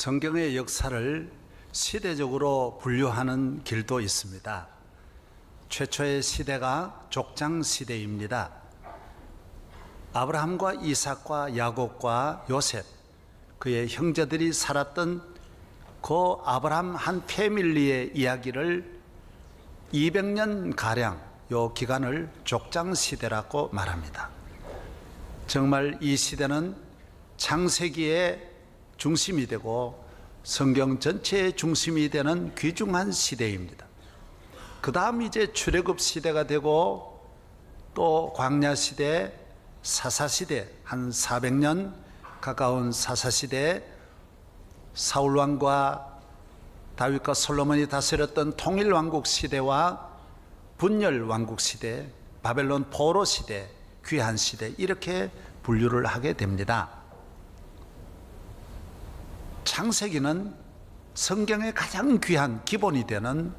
성경의 역사를 시대적으로 분류하는 길도 있습니다. 최초의 시대가 족장 시대입니다. 아브라함과 이삭과 야곱과 요셉, 그의 형제들이 살았던 그 아브라함 한 패밀리의 이야기를 200년 가량 요 기간을 족장 시대라고 말합니다. 정말 이 시대는 창세기의 중심이 되고 성경 전체의 중심이 되는 귀중한 시대입니다. 그 다음 이제 출애굽 시대가 되고 또 광야 시대, 사사 시대, 한 400년 가까운 사사 시대, 사울 왕과 다윗과 솔로몬이 다스렸던 통일 왕국 시대와 분열 왕국 시대, 바벨론 포로 시대, 귀한 시대, 이렇게 분류를 하게 됩니다. 창세기는 성경의 가장 귀한 기본이 되는,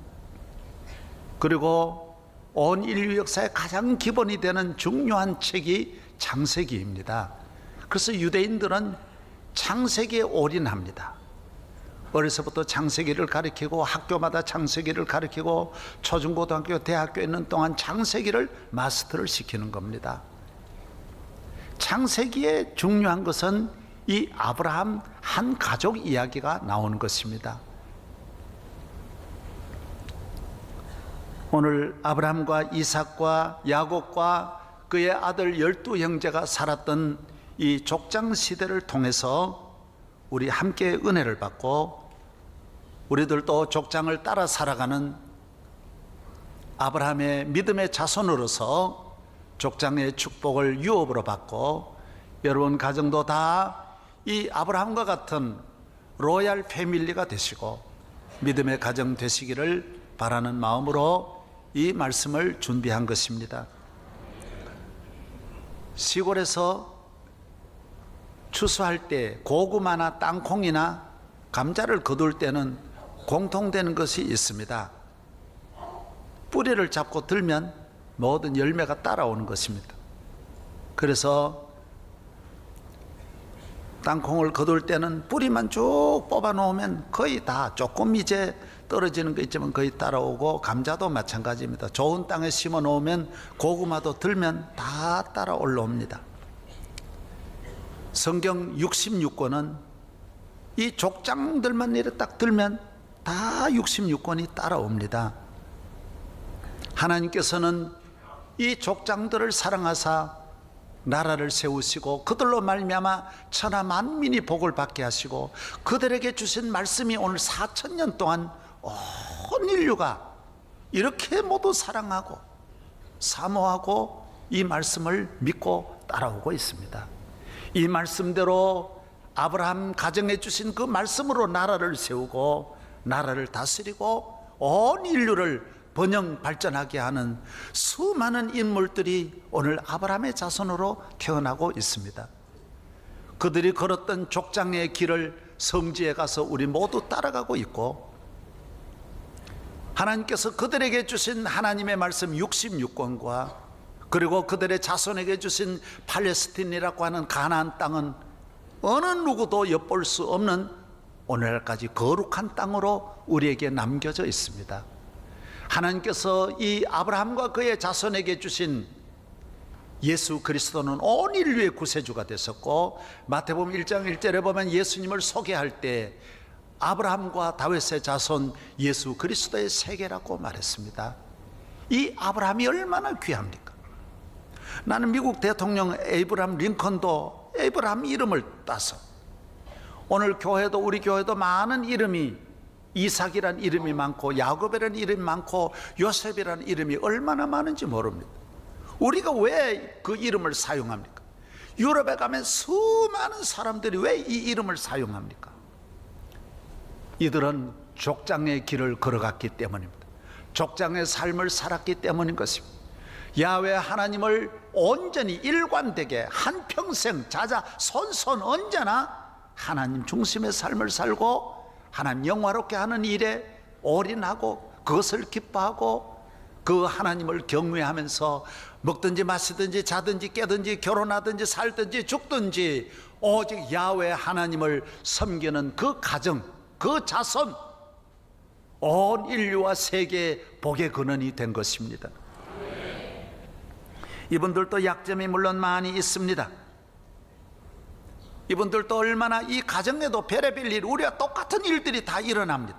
그리고 온 인류 역사의 가장 기본이 되는 중요한 책이 창세기입니다. 그래서 유대인들은 창세기에 올인합니다. 어려서부터 창세기를 가르치고 학교마다 창세기를 가르치고 초중고등학교 대학교에 있는 동안 창세기를 마스터를 시키는 겁니다. 창세기의 중요한 것은 이 아브라함 한 가족 이야기가 나오는 것입니다. 오늘 아브라함과 이삭과 야곱과 그의 아들 12형제가 살았던 이 족장 시대를 통해서 우리 함께 은혜를 받고 우리들도 족장을 따라 살아가는 아브라함의 믿음의 자손으로서 족장의 축복을 유업으로 받고 여러분 가정도 다 이 아브라함과 같은 로얄 패밀리가 되시고 믿음의 가정 되시기를 바라는 마음으로 이 말씀을 준비한 것입니다. 시골에서 추수할 때 고구마나 땅콩이나 감자를 거둘 때는 공통되는 것이 있습니다. 뿌리를 잡고 들면 모든 열매가 따라오는 것입니다. 그래서 땅콩을 거둘 때는 뿌리만 쭉 뽑아 놓으면 거의 다, 조금 이제 떨어지는 거 있지만 거의 따라오고, 감자도 마찬가지입니다. 좋은 땅에 심어 놓으면 고구마도 들면 다 따라 올라옵니다. 성경 66권은 이 족장들만 이렇게 딱 들면 다 66권이 따라옵니다. 하나님께서는 이 족장들을 사랑하사 나라를 세우시고 그들로 말미암아 천하 만민이 복을 받게 하시고 그들에게 주신 말씀이 오늘 4000년 동안 온 인류가 이렇게 모두 사랑하고 사모하고 이 말씀을 믿고 따라오고 있습니다. 이 말씀대로 아브라함 가정에 주신 그 말씀으로 나라를 세우고 나라를 다스리고 온 인류를 번영 발전하게 하는 수많은 인물들이 오늘 아브라함의 자손으로 태어나고 있습니다. 그들이 걸었던 족장의 길을 성지에 가서 우리 모두 따라가고 있고, 하나님께서 그들에게 주신 하나님의 말씀 66권과 그리고 그들의 자손에게 주신 팔레스틴이라고 하는 가나안 땅은 어느 누구도 엿볼 수 없는 오늘날까지 거룩한 땅으로 우리에게 남겨져 있습니다. 하나님께서 이 아브라함과 그의 자손에게 주신 예수 그리스도는 온 인류의 구세주가 되셨고, 마태복음 1장 1절에 보면 예수님을 소개할 때 아브라함과 다윗의 자손 예수 그리스도의 세계라고 말했습니다. 이 아브라함이 얼마나 귀합니까? 나는 미국 대통령 에이브라함 링컨도 에이브라함 이름을 따서, 오늘 교회도, 우리 교회도 많은 이름이, 이삭이란 이름이 많고 야곱이란 이름이 많고 요셉이란 이름이 얼마나 많은지 모릅니다. 우리가 왜 그 이름을 사용합니까? 유럽에 가면 수많은 사람들이 왜 이 이름을 사용합니까? 이들은 족장의 길을 걸어갔기 때문입니다. 족장의 삶을 살았기 때문인 것입니다. 야훼 하나님을 온전히 일관되게 한평생 자자손손 언제나 하나님 중심의 삶을 살고 하나님 영화롭게 하는 일에 올인하고 그것을 기뻐하고 그 하나님을 경외하면서 먹든지 마시든지 자든지 깨든지 결혼하든지 살든지 죽든지 오직 야훼 하나님을 섬기는 그 가정, 그 자손, 온 인류와 세계의 복의 근원이 된 것입니다. 이분들도 약점이 물론 많이 있습니다. 이분들도 얼마나 이 가정에도 별의별 일, 우리와 똑같은 일들이 다 일어납니다.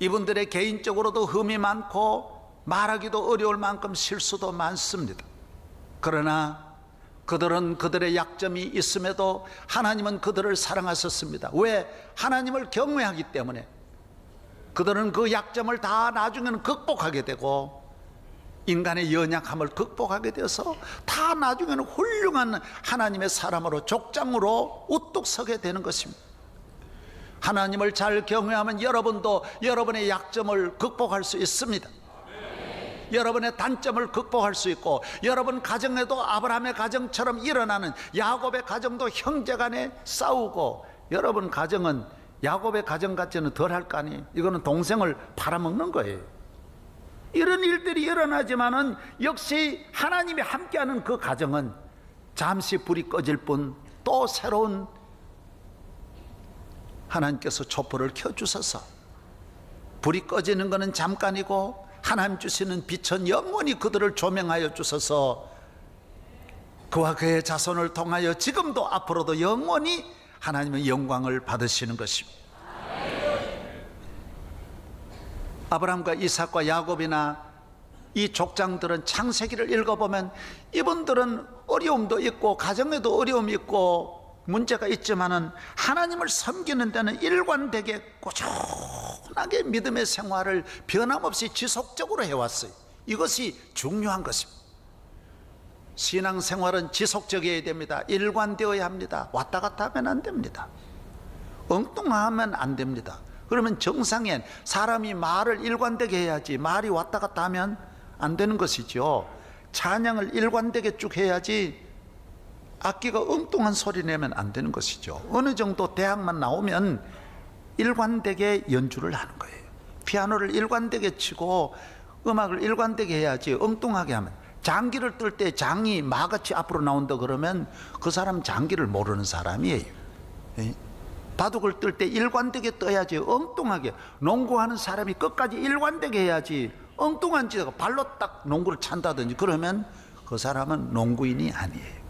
이분들의 개인적으로도 흠이 많고 말하기도 어려울 만큼 실수도 많습니다. 그러나 그들은 그들의 약점이 있음에도 하나님은 그들을 사랑하셨습니다. 왜? 하나님을 경외하기 때문에. 그들은 그 약점을 다 나중에는 극복하게 되고 인간의 연약함을 극복하게 되어서 다 나중에는 훌륭한 하나님의 사람으로, 족장으로 우뚝 서게 되는 것입니다. 하나님을 잘 경외하면 여러분도 여러분의 약점을 극복할 수 있습니다. 여러분의 단점을 극복할 수 있고, 여러분 가정에도 아브라함의 가정처럼 일어나는, 야곱의 가정도 형제간에 싸우고, 여러분 가정은 야곱의 가정 같지는 덜할 거 아니에요. 이거는 동생을 팔아먹는 거예요. 이런 일들이 일어나지만은 역시 하나님이 함께하는 그 가정은 잠시 불이 꺼질 뿐 또 새로운 하나님께서 촛불을 켜주셔서, 불이 꺼지는 것은 잠깐이고 하나님 주시는 빛은 영원히 그들을 조명하여 주셔서 그와 그의 자손을 통하여 지금도 앞으로도 영원히 하나님의 영광을 받으시는 것입니다. 아브라함과 이삭과 야곱이나 이 족장들은 창세기를 읽어보면 이분들은 어려움도 있고 가정에도 어려움이 있고 문제가 있지만은 하나님을 섬기는 데는 일관되게 꾸준하게 믿음의 생활을 변함없이 지속적으로 해왔어요. 이것이 중요한 것입니다. 신앙생활은 지속적이어야 됩니다. 일관되어야 합니다. 왔다 갔다 하면 안 됩니다. 엉뚱하면 안 됩니다. 그러면 정상엔 사람이 말을 일관되게 해야지, 말이 왔다 갔다 하면 안 되는 것이죠. 찬양을 일관되게 쭉 해야지 악기가 엉뚱한 소리 내면 안 되는 것이죠. 어느 정도 대학만 나오면 일관되게 연주를 하는 거예요. 피아노를 일관되게 치고 음악을 일관되게 해야지 엉뚱하게 하면, 장기를 뜰 때 장이 마같이 앞으로 나온다 그러면 그 사람 장기를 모르는 사람이에요. 바둑을 뜰 때 일관되게 떠야지, 엉뚱하게. 농구하는 사람이 끝까지 일관되게 해야지, 엉뚱한 짓하고 발로 딱 농구를 찬다든지 그러면 그 사람은 농구인이 아니에요.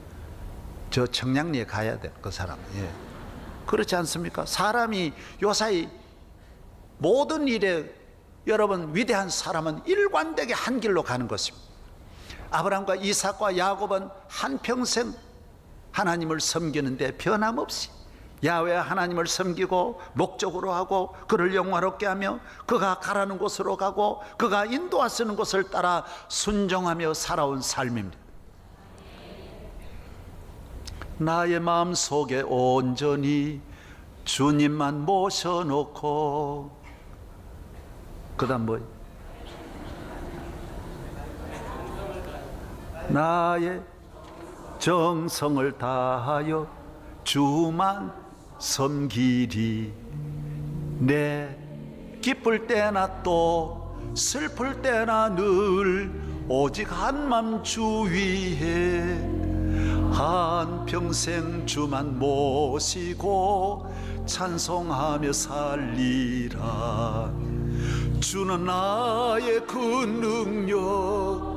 저 청량리에 가야 돼, 그 사람은. 그렇지 않습니까? 사람이 요사이 모든 일에, 여러분, 위대한 사람은 일관되게 한 길로 가는 것입니다. 아브라함과 이삭과 야곱은 한평생 하나님을 섬기는데 변함없이 야훼 하나님을 섬기고 목적으로 하고 그를 영화롭게 하며 그가 가라는 곳으로 가고 그가 인도하시는 곳을 따라 순종하며 살아온 삶입니다. 나의 마음속에 온전히 주님만 모셔놓고, 그 다음 뭐예요? 나의 정성을 다하여 주만 섬기리. 내 기쁠 때나 또 슬플 때나 늘 오직 한맘 주 위에 한평생 주만 모시고 찬송하며 살리라. 주는 나의 그 능력,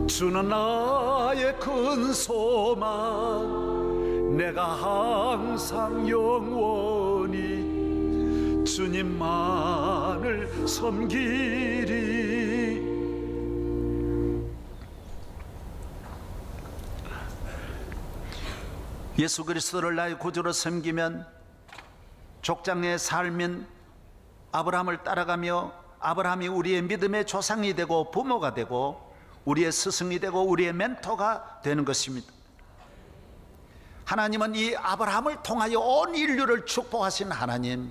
주는 나의 큰 소망, 내가 항상 영원히 주님만을 섬기리. 예수 그리스도를 나의 구주로 섬기면, 족장의 삶인 아브라함을 따라가며 아브라함이 우리의 믿음의 조상이 되고 부모가 되고 우리의 스승이 되고 우리의 멘토가 되는 것입니다. 하나님은 이 아브라함을 통하여 온 인류를 축복하신 하나님,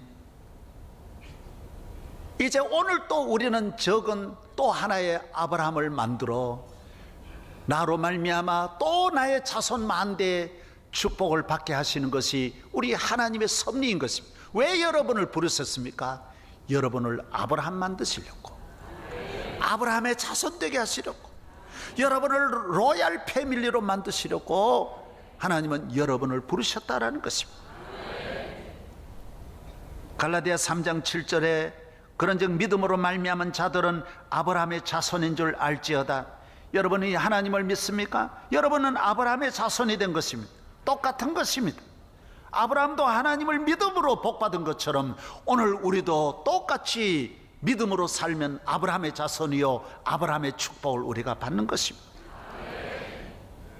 이제 오늘 또 우리는 적은 또 하나의 아브라함을 만들어 나로 말미암아 또 나의 자손 만대의 축복을 받게 하시는 것이 우리 하나님의 섭리인 것입니다. 왜 여러분을 부르셨습니까? 여러분을 아브라함 만드시려고, 아브라함의 자손 되게 하시려고, 여러분을 로얄 패밀리로 만드시려고 하나님은 여러분을 부르셨다라는 것입니다. 갈라디아 3장 7절에 그런즉 믿음으로 말미암은 자들은 아브라함의 자손인 줄 알지어다. 여러분이 하나님을 믿습니까? 여러분은 아브라함의 자손이 된 것입니다. 똑같은 것입니다. 아브라함도 하나님을 믿음으로 복받은 것처럼 오늘 우리도 똑같이 믿음으로 살면 아브라함의 자손이요 아브라함의 축복을 우리가 받는 것입니다.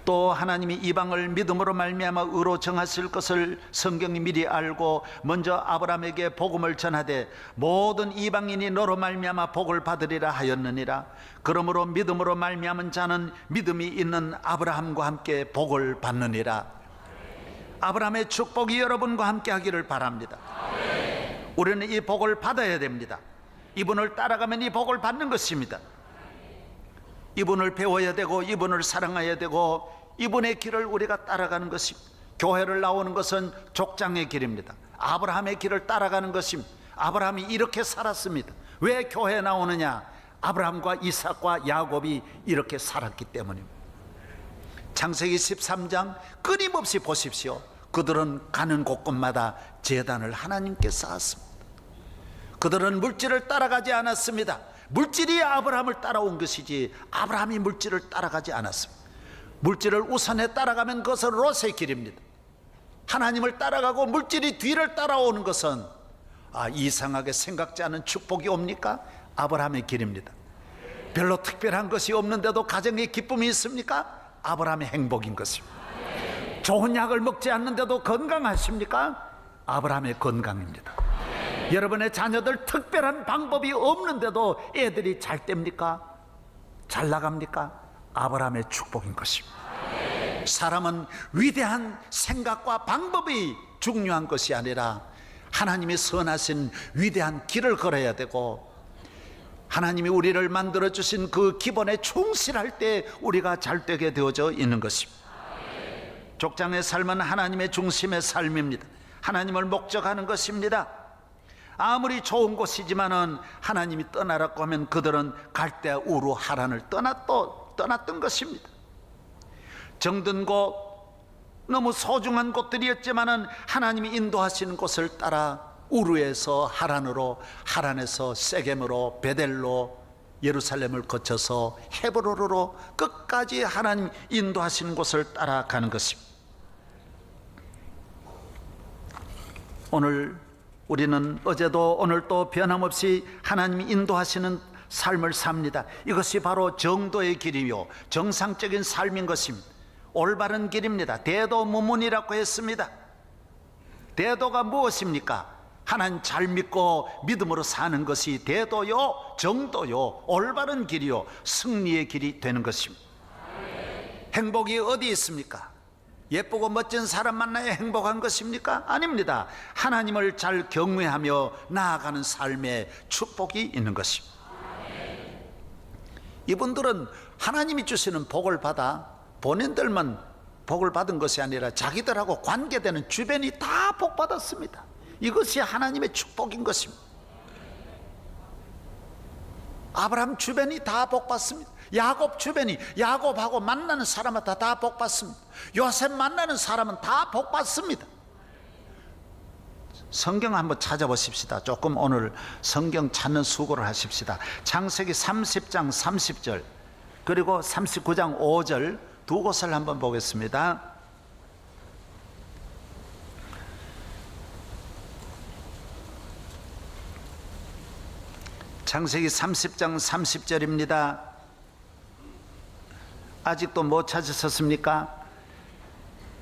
또 하나님이 이방을 믿음으로 말미암아 의로 정하실 것을 성경이 미리 알고 먼저 아브라함에게 복음을 전하되 모든 이방인이 너로 말미암아 복을 받으리라 하였느니라. 그러므로 믿음으로 말미암은 자는 믿음이 있는 아브라함과 함께 복을 받느니라. 아브라함의 축복이 여러분과 함께 하기를 바랍니다. 우리는 이 복을 받아야 됩니다. 이분을 따라가면 이 복을 받는 것입니다. 이분을 배워야 되고 이분을 사랑해야 되고 이분의 길을 우리가 따라가는 것입니다. 교회를 나오는 것은 족장의 길입니다. 아브라함의 길을 따라가는 것입니다. 아브라함이 이렇게 살았습니다. 왜 교회에 나오느냐? 아브라함과 이삭과 야곱이 이렇게 살았기 때문입니다. 창세기 13장 끊임없이 보십시오. 그들은 가는 곳곳마다 제단을 하나님께 쌓았습니다. 그들은 물질을 따라가지 않았습니다. 물질이 아브라함을 따라온 것이지 아브라함이 물질을 따라가지 않았습니다. 물질을 우선에 따라가면 그것은 롯의 길입니다. 하나님을 따라가고 물질이 뒤를 따라오는 것은 이상하게 생각지 않은 축복이 옵니까? 아브라함의 길입니다. 별로 특별한 것이 없는데도 가정에 기쁨이 있습니까? 아브라함의 행복인 것입니다. 좋은 약을 먹지 않는데도 건강하십니까? 아브라함의 건강입니다. 여러분의 자녀들 특별한 방법이 없는데도 애들이 잘 됩니까? 잘 나갑니까? 아브라함의 축복인 것입니다. 사람은 위대한 생각과 방법이 중요한 것이 아니라 하나님이 선하신 위대한 길을 걸어야 되고 하나님이 우리를 만들어주신 그 기본에 충실할 때 우리가 잘 되게 되어져 있는 것입니다. 족장의 삶은 하나님의 중심의 삶입니다. 하나님을 목적하는 것입니다. 아무리 좋은 곳이지만은 하나님이 떠나라고 하면 그들은 갈대우루 하란을 떠났던 것입니다. 정든 곳, 너무 소중한 곳들이었지만은 하나님이 인도하시는 곳을 따라 우르에서 하란으로, 하란에서 세겜으로, 베델로, 예루살렘을 거쳐서 헤브론으로 끝까지 하나님 인도하시는 곳을 따라가는 것입니다. 오늘 우리는 어제도 오늘도 변함없이 하나님이 인도하시는 삶을 삽니다. 이것이 바로 정도의 길이요 정상적인 삶인 것입니다. 올바른 길입니다. 대도무문이라고 했습니다. 대도가 무엇입니까? 하나님 잘 믿고 믿음으로 사는 것이 대도요 정도요 올바른 길이요 승리의 길이 되는 것입니다. 행복이 어디 있습니까? 예쁘고 멋진 사람 만나야 행복한 것입니까? 아닙니다. 하나님을 잘 경외하며 나아가는 삶에 축복이 있는 것입니다. 이분들은 하나님이 주시는 복을 받아 본인들만 복을 받은 것이 아니라 자기들하고 관계되는 주변이 다 복 받았습니다. 이것이 하나님의 축복인 것입니다. 아브라함 주변이 다 복 받습니다. 야곱 주변이 야곱하고 만나는 사람마다 다 복 받습니다. 요셉 만나는 사람은 다 복 받습니다. 성경 한번 찾아보십시다. 조금 오늘 성경 찾는 수고를 하십시다. 창세기 30장 30절 그리고 39장 5절 두 곳을 한번 보겠습니다. 창세기 30장 30절입니다. 아직도 못 찾으셨습니까?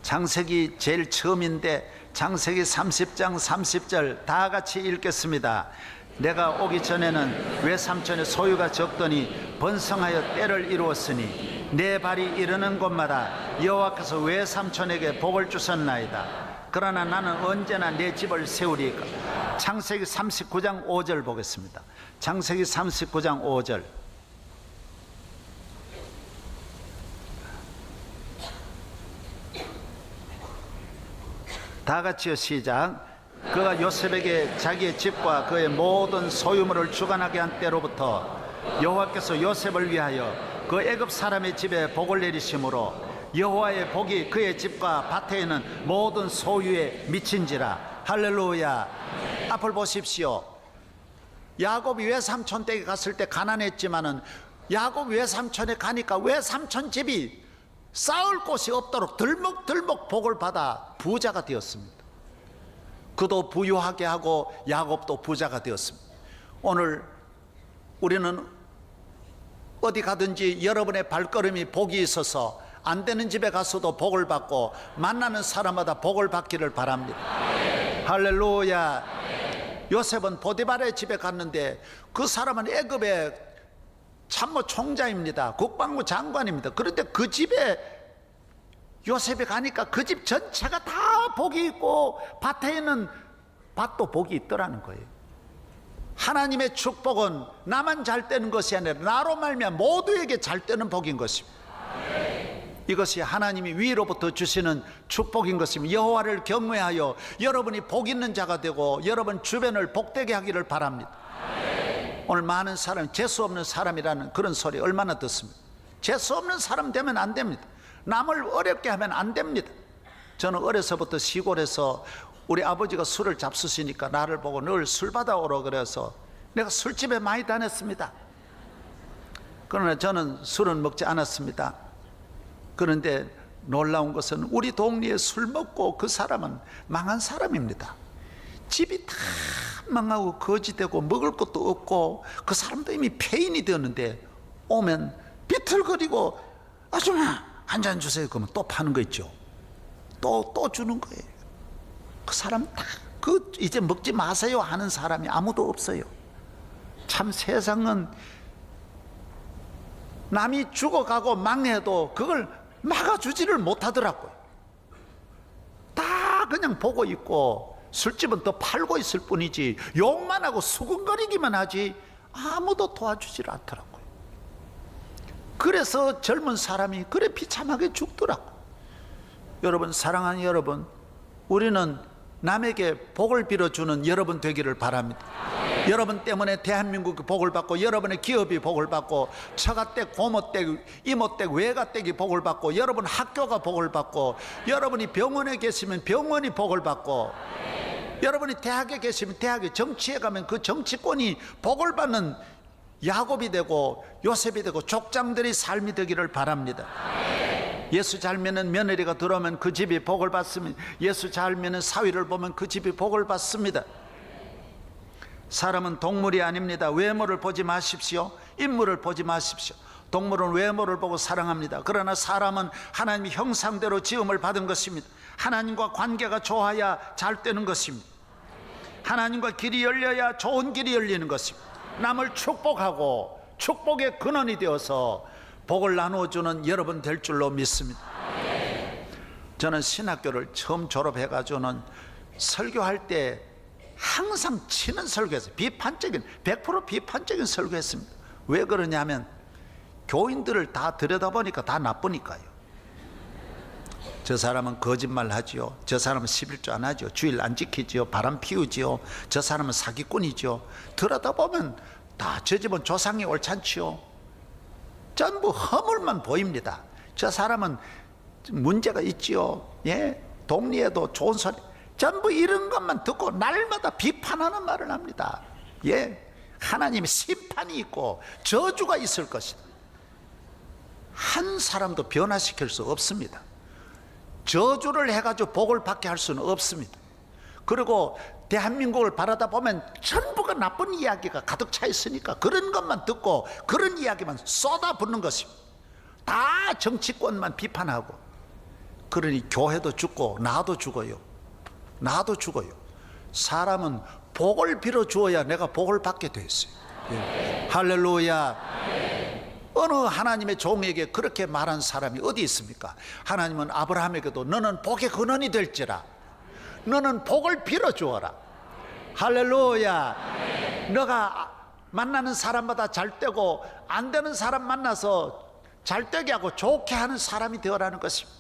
창세기 제일 처음인데 창세기 30장 30절 다 같이 읽겠습니다. 내가 오기 전에는 외삼촌의 소유가 적더니 번성하여 때를 이루었으니 내 발이 이르는 곳마다 여호와께서 외삼촌에게 복을 주셨나이다. 그러나 나는 언제나 내 집을 세우리까. 창세기 39장 5절 보겠습니다. 창세기 39장 5절 다 같이요 시작. 그가 요셉에게 자기의 집과 그의 모든 소유물을 주관하게 한 때로부터 여호와께서 요셉을 위하여 그 애굽 사람의 집에 복을 내리심으로 여호와의 복이 그의 집과 밭에 있는 모든 소유에 미친지라. 할렐루야. 앞을 보십시오. 야곱이 외삼촌 댁에 갔을 때 가난했지만은 야곱 외삼촌에 가니까 외삼촌 집이 쌓을 곳이 없도록 들먹들먹 복을 받아 부자가 되었습니다. 그도 부유하게 하고 야곱도 부자가 되었습니다. 오늘 우리는 어디 가든지 여러분의 발걸음이 복이 있어서 안 되는 집에 가서도 복을 받고 만나는 사람마다 복을 받기를 바랍니다. 할렐루야. 요셉은 보디발의 집에 갔는데 그 사람은 애굽의 참모 총장입니다. 국방부 장관입니다. 그런데 그 집에 요셉이 가니까 그 집 전체가 다 복이 있고 밭에 있는 밭도 복이 있더라는 거예요. 하나님의 축복은 나만 잘 되는 것이 아니라 나로 말미암아 모두에게 잘 되는 복인 것입니다. 이것이 하나님이 위로부터 주시는 축복인 것입니다. 여호와를 경외하여 여러분이 복 있는 자가 되고 여러분 주변을 복되게 하기를 바랍니다. 오늘 많은 사람이 재수 없는 사람이라는 그런 소리 얼마나 듣습니다. 재수 없는 사람 되면 안 됩니다. 남을 어렵게 하면 안 됩니다. 저는 어려서부터 시골에서 우리 아버지가 술을 잡수시니까 나를 보고 늘 술 받아오라 그래서 내가 술집에 많이 다녔습니다. 그러나 저는 술은 먹지 않았습니다. 그런데 놀라운 것은 우리 동네에 술 먹고 그 사람은 망한 사람입니다. 집이 다 망하고 거지되고 먹을 것도 없고 그 사람도 이미 폐인이 되었는데 오면 비틀거리고 아줌마 한 잔 주세요 그러면 또 파는 거 있죠. 또 주는 거예요. 그 사람 다 이제 먹지 마세요 하는 사람이 아무도 없어요. 참 세상은 남이 죽어가고 망해도 그걸 막아주지를 못하더라고요. 다 그냥 보고 있고 술집은 또 팔고 있을 뿐이지 욕만 하고 수군거리기만 하지 아무도 도와주질 않더라고요. 그래서 젊은 사람이 그래 비참하게 죽더라고요. 여러분, 사랑하는 여러분, 우리는 남에게 복을 빌어주는 여러분 되기를 바랍니다. 여러분 때문에 대한민국이 복을 받고 여러분의 기업이 복을 받고 처가댁, 고모댁, 이모댁, 외가댁이 복을 받고 여러분 학교가 복을 받고 여러분이 병원에 계시면 병원이 복을 받고 여러분이 대학에 계시면 대학에 정치에 가면 그 정치권이 복을 받는 야곱이 되고 요셉이 되고 족장들의 삶이 되기를 바랍니다. 예수 잘 믿는 며느리가 들어오면 그 집이 복을 받습니다. 예수 잘 믿는 사위를 보면 그 집이 복을 받습니다. 사람은 동물이 아닙니다. 외모를 보지 마십시오. 인물을 보지 마십시오. 동물은 외모를 보고 사랑합니다. 그러나 사람은 하나님의 형상대로 지음을 받은 것입니다. 하나님과 관계가 좋아야 잘 되는 것입니다. 하나님과 길이 열려야 좋은 길이 열리는 것입니다. 남을 축복하고 축복의 근원이 되어서 복을 나누어주는 여러분 될 줄로 믿습니다. 저는 신학교를 처음 졸업해가지고는 설교할 때 항상 치는 설교했어요. 비판적인 100% 비판적인 설교했습니다. 왜 그러냐면 교인들을 다 들여다보니까 다 나쁘니까요. 저 사람은 거짓말 하지요. 저 사람은 11조 안 하죠. 주일 안 지키지요. 바람 피우지요. 저 사람은 사기꾼이죠. 들여다보면 다 저 집은 조상이 옳잖지요. 전부 허물만 보입니다. 저 사람은 문제가 있지요. 예, 동리에도 좋은 소리. 전부 이런 것만 듣고 날마다 비판하는 말을 합니다. 예, 하나님의 심판이 있고 저주가 있을 것이다. 한 사람도 변화시킬 수 없습니다. 저주를 해가지고 복을 받게 할 수는 없습니다. 그리고 대한민국을 바라다 보면 전부가 나쁜 이야기가 가득 차 있으니까 그런 것만 듣고 그런 이야기만 쏟아붓는 것입니다. 다 정치권만 비판하고 그러니 교회도 죽고 나도 죽어요. 나도 죽어요. 사람은 복을 빌어 주어야 내가 복을 받게 돼 있어요. 예. 할렐루야. 어느 하나님의 종에게 그렇게 말한 사람이 어디 있습니까? 하나님은 아브라함에게도 너는 복의 근원이 될지라 너는 복을 빌어 주어라. 할렐루야. 너가 만나는 사람마다 잘 되고 안 되는 사람 만나서 잘 되게 하고 좋게 하는 사람이 되어라는 것입니다.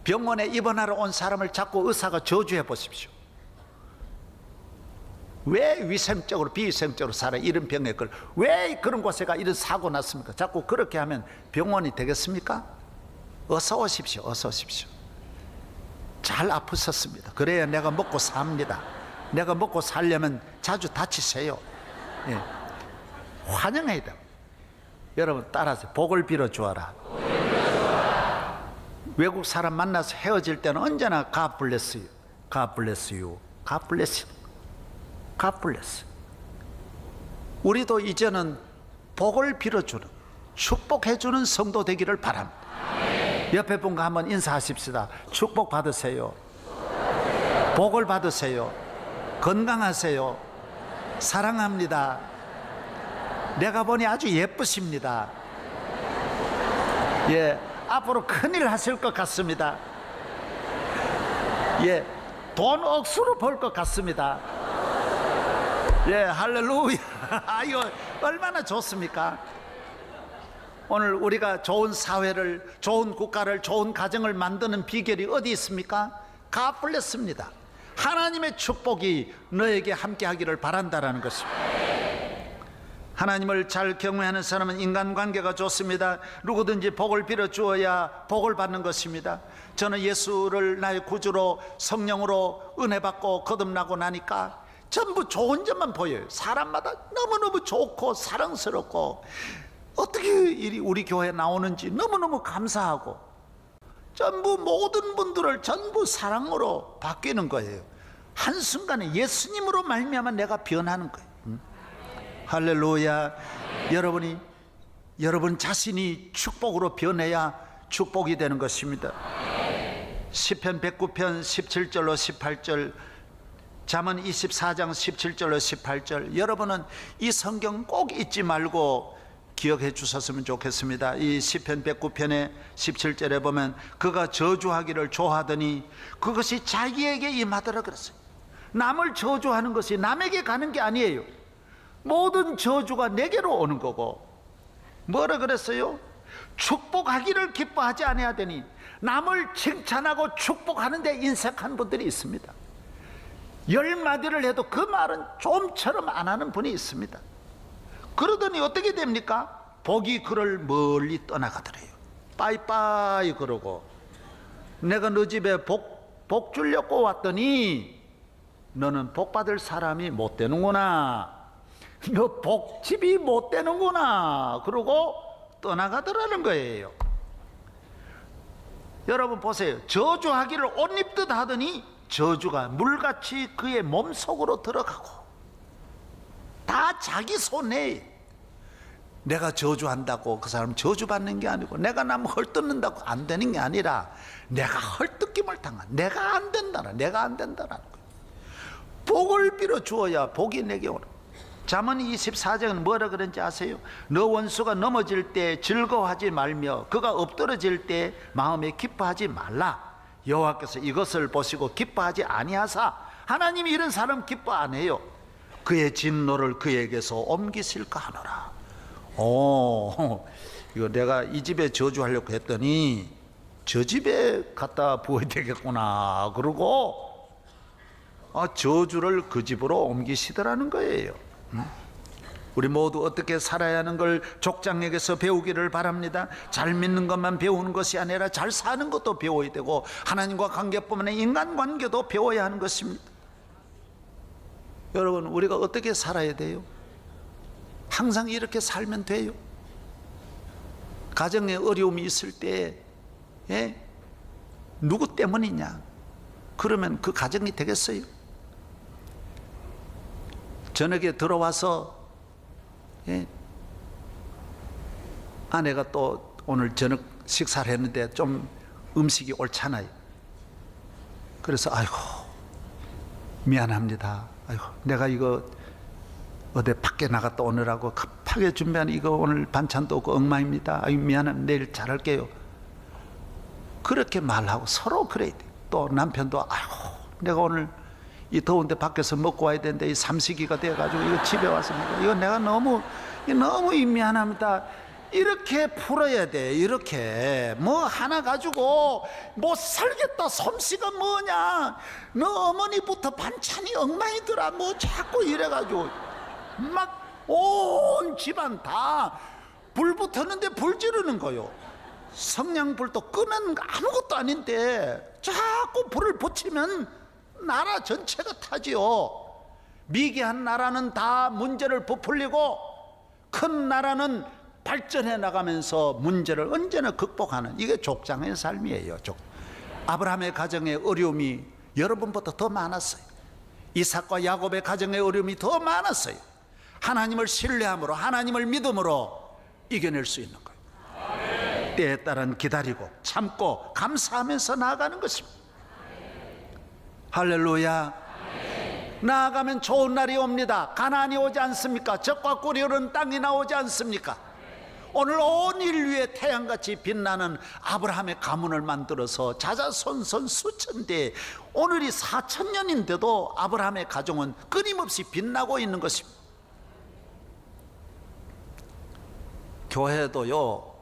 병원에 입원하러 온 사람을 자꾸 의사가 저주해 보십시오. 왜 위생적으로 비위생적으로 살아 이런 병에 왜 그런 곳에가 이런 사고 났습니까? 자꾸 그렇게 하면 병원이 되겠습니까? 어서 오십시오. 어서 오십시오. 잘 아프셨습니다. 그래야 내가 먹고 삽니다. 내가 먹고 살려면 자주 다치세요. 예. 환영해야 돼. 여러분 따라서 복을 빌어 주어라. 외국 사람 만나서 헤어질 때는 언제나 God bless you, God bless you, God bless you, God bless. 우리도 이제는 복을 빌어주는, 축복해주는 성도 되기를 바랍니다. 옆에 분과 한번 인사하십시다. 축복 받으세요. 복을 받으세요. 건강하세요. 사랑합니다. 내가 보니 아주 예쁘십니다. 예, 앞으로 큰일 하실 것 같습니다. 예, 돈 억수로 벌 것 같습니다. 예, 할렐루야. 이거 얼마나 좋습니까? 오늘 우리가 좋은 사회를, 좋은 국가를, 좋은 가정을 만드는 비결이 어디 있습니까? God bless입니다. 하나님의 축복이 너에게 함께 하기를 바란다라는 것입니다. 하나님을 잘 경외하는 사람은 인간관계가 좋습니다. 누구든지 복을 빌어 주어야 복을 받는 것입니다. 저는 예수를 나의 구주로 성령으로 은혜 받고 거듭나고 나니까 전부 좋은 점만 보여요. 사람마다 너무너무 좋고 사랑스럽고 어떻게 일이 우리 교회에 나오는지 너무너무 감사하고 전부 모든 분들을 전부 사랑으로 바뀌는 거예요. 한순간에 예수님으로 말미암아 내가 변하는 거예요. 할렐루야. 여러분 자신이 축복으로 변해야 축복이 되는 것입니다. 시편 109편 17절로 18절, 잠언 24장 17절로 18절, 여러분은 이 성경 꼭 잊지 말고 기억해 주셨으면 좋겠습니다. 이 시편 109편의 17절에 보면 그가 저주하기를 좋아하더니 그것이 자기에게 임하더라 그랬어요. 남을 저주하는 것이 남에게 가는 게 아니에요. 모든 저주가 내게로 오는 거고, 뭐라 그랬어요? 축복하기를 기뻐하지 아니하더니 남을 칭찬하고 축복하는 데 인색한 분들이 있습니다. 10마디를 해도 그 말은 좀처럼 안 하는 분이 있습니다. 그러더니 어떻게 됩니까? 복이 그를 멀리 떠나가더래요. 빠이빠이 그러고, 내가 너 집에 복 주려고 왔더니 너는 복 받을 사람이 못 되는구나, 너 복집이 못 되는구나, 그러고 떠나가더라는 거예요. 여러분 보세요. 저주하기를 옷 입듯 하더니 저주가 물같이 그의 몸속으로 들어가고, 다 자기 손에. 내가 저주한다고 그 사람 저주받는 게 아니고, 내가 남 헐뜯는다고 안 되는 게 아니라 내가 헐뜯김을 당한, 내가 안 된다라, 내가 안 된다라는 거예요. 복을 빌어 주어야 복이 내게 오는. 잠언 24장은 뭐라 그런지 아세요? 너 원수가 넘어질 때 즐거워하지 말며 그가 엎드러질 때 마음에 기뻐하지 말라. 여호와께서 이것을 보시고 기뻐하지 아니하사. 하나님이 이런 사람 기뻐 안 해요. 그의 진노를 그에게서 옮기실까 하노라. 이거 내가 이 집에 저주하려고 했더니 저 집에 갖다 부어야 되겠구나, 그러고 저주를 그 집으로 옮기시더라는 거예요. 우리 모두 어떻게 살아야 하는 걸 족장에게서 배우기를 바랍니다. 잘 믿는 것만 배우는 것이 아니라 잘 사는 것도 배워야 되고, 하나님과 관계뿐만 아니라 인간관계도 배워야 하는 것입니다. 여러분, 우리가 어떻게 살아야 돼요? 항상 이렇게 살면 돼요. 가정에 어려움이 있을 때 누구 때문이냐, 그러면 그 가정이 되겠어요? 저녁에 들어와서 아내가 또 오늘 저녁 식사를 했는데 좀 음식이 옳잖아요. 그래서 아이고 미안합니다. 아이고 내가 이거 어디 밖에 나갔다 오느라고 급하게 준비한 이거 오늘 반찬도 없고 엉망입니다. 아이고 미안합니다. 내일 잘할게요. 그렇게 말하고 서로 그래야 돼. 또 남편도 아이고 내가 오늘 이 더운데 밖에서 먹고 와야 되는데 이 삼시기가 돼가지고 이거 집에 왔습니다. 이거 내가 너무 미안합니다. 이렇게 풀어야 돼. 이렇게 뭐 하나 가지고 못 살겠다, 솜씨가 뭐냐, 너 어머니부터 반찬이 엉망이더라, 뭐 자꾸 이래가지고 막 온 집안 다 불 붙었는데 불 지르는 거요. 성냥불도 끄면 아무것도 아닌데 자꾸 불을 붙이면 나라 전체가 타지요. 미개한 나라는 다 문제를 부풀리고 큰 나라는 발전해 나가면서 문제를 언제나 극복하는, 이게 족장의 삶이에요. 아브라함의 가정의 어려움이 여러분보다 더 많았어요. 이삭과 야곱의 가정의 어려움이 더 많았어요. 하나님을 신뢰함으로, 하나님을 믿음으로 이겨낼 수 있는 거예요. 때에 따른 기다리고 참고 감사하면서 나아가는 것입니다. 할렐루야. 나아가면 좋은 날이 옵니다. 가나안이 오지 않습니까? 젖과 꿀이 흐르는 땅이 나오지 않습니까? 오늘 온 인류의 태양같이 빛나는 아브라함의 가문을 만들어서 자자손손 수천대, 오늘이 4000년인데도 아브라함의 가정은 끊임없이 빛나고 있는 것입니다. 교회도요,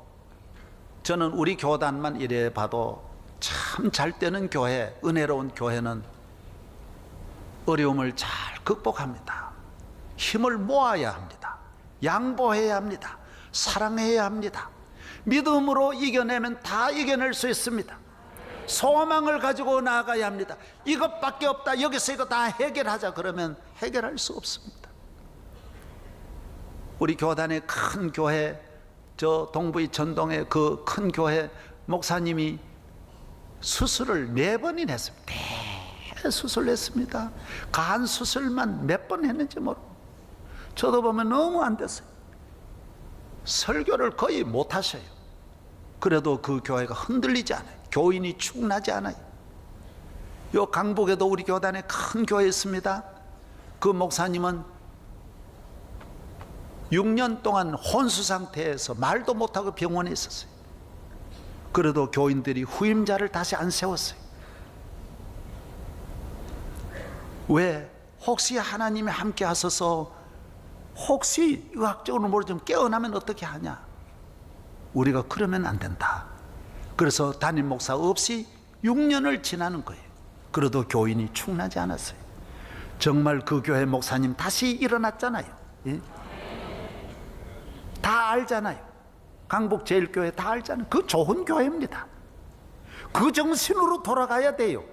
저는 우리 교단만 이래 봐도 참 잘 되는 교회, 은혜로운 교회는 어려움을 잘 극복합니다. 힘을 모아야 합니다. 양보해야 합니다. 사랑해야 합니다. 믿음으로 이겨내면 다 이겨낼 수 있습니다. 소망을 가지고 나아가야 합니다. 이것밖에 없다, 여기서 이거 다 해결하자 그러면 해결할 수 없습니다. 우리 교단의 큰 교회, 저 동부의 전동의 그 큰 교회 목사님이 수술을 4번이나 했습니다. 수술을 했습니다. 간 수술만 몇 번 했는지 모르고, 저도 보면 너무 안 됐어요. 설교를 거의 못 하셔요. 그래도 그 교회가 흔들리지 않아요. 교인이 축나지 않아요. 요 강북에도 우리 교단에 큰 교회 있습니다. 그 목사님은 6년 동안 혼수 상태에서 말도 못하고 병원에 있었어요. 그래도 교인들이 후임자를 다시 안 세웠어요. 왜? 혹시 하나님이 함께 하셔서 혹시 의학적으로 모르지만 깨어나면 어떻게 하냐? 우리가 그러면 안 된다. 그래서 담임 목사 없이 6년을 지나는 거예요. 그래도 교인이 축나지 않았어요. 정말 그 교회 목사님 다시 일어났잖아요. 예? 다 알잖아요. 강북제일교회 다 알잖아요. 그 좋은 교회입니다. 그 정신으로 돌아가야 돼요.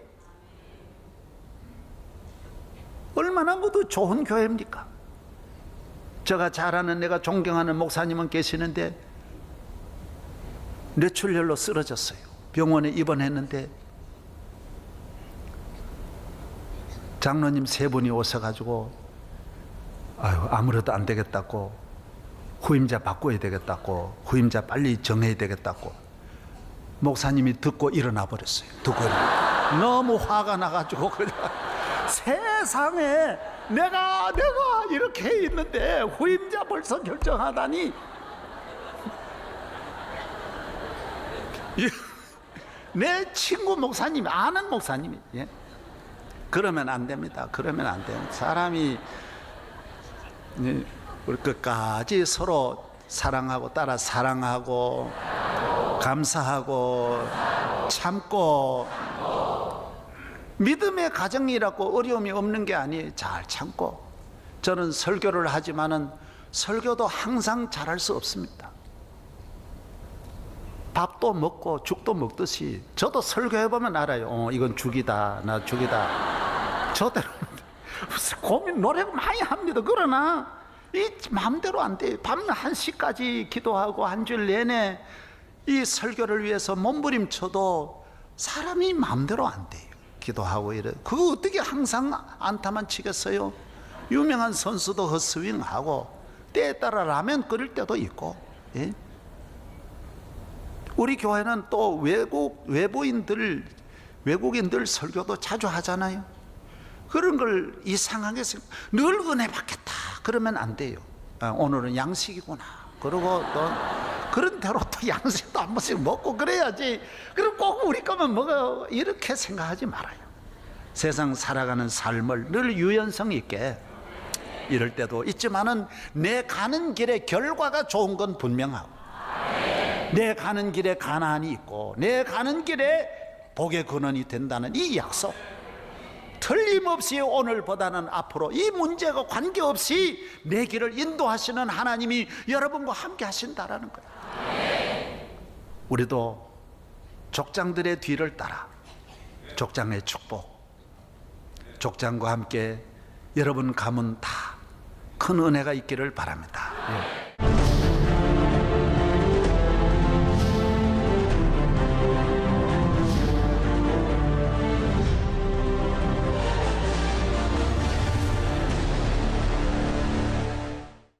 얼마나 모두 좋은 교회입니까? 제가 잘 아는, 내가 존경하는 목사님은 계시는데 뇌출혈로 쓰러졌어요. 병원에 입원했는데 장로님 3분이 오셔가지고 아무래도 안 되겠다고, 후임자 바꿔야 되겠다고, 후임자 빨리 정해야 되겠다고 목사님이 듣고 일어나 버렸어요. 너무 화가 나가지고 그냥 세상에 내가 이렇게 있는데 후임자 벌써 결정하다니. 내 친구 목사님, 아는 목사님이, 예? 그러면 안 됩니다. 그러면 안 돼요. 사람이 우리 끝까지 서로 사랑하고 따라 사랑하고 감사하고 참고, 믿음의 가정이라고 어려움이 없는 게 아니에요. 잘 참고. 저는 설교를 하지만은 설교도 항상 잘할 수 없습니다. 밥도 먹고 죽도 먹듯이 저도 설교해보면 알아요. 이건 죽이다, 나 죽이다. 저대로 고민 노력 많이 합니다. 그러나 이 마음대로 안 돼요. 밤 1시까지 기도하고 한 주일 내내 이 설교를 위해서 몸부림쳐도 사람이 마음대로 안 돼요. 기도하고 이래. 그거 어떻게 항상 안타만 치겠어요? 유명한 선수도 헛스윙하고 때에 따라 라면 끓일 때도 있고, 예? 우리 교회는 또 외국인들 설교도 자주 하잖아요. 그런 걸 이상하게 늘 은혜 받겠다 그러면 안 돼요. 오늘은 양식이구나. 그리고 또 그런 대로 또 양식도 한 번씩 먹고 그래야지. 그럼 꼭 우리 거만 먹어 이렇게 생각하지 말아요. 세상 살아가는 삶을 늘 유연성 있게, 이럴 때도 있지만은 내 가는 길에 결과가 좋은 건 분명하고, 내 가는 길에 가나안이 있고 내 가는 길에 복의 근원이 된다는 이 약속, 틀림없이 오늘보다는 앞으로 이 문제가 관계없이 내 길을 인도하시는 하나님이 여러분과 함께 하신다라는 거예요. 우리도 족장들의 뒤를 따라 족장의 축복, 족장과 함께 여러분 가문 다 큰 은혜가 있기를 바랍니다. 예.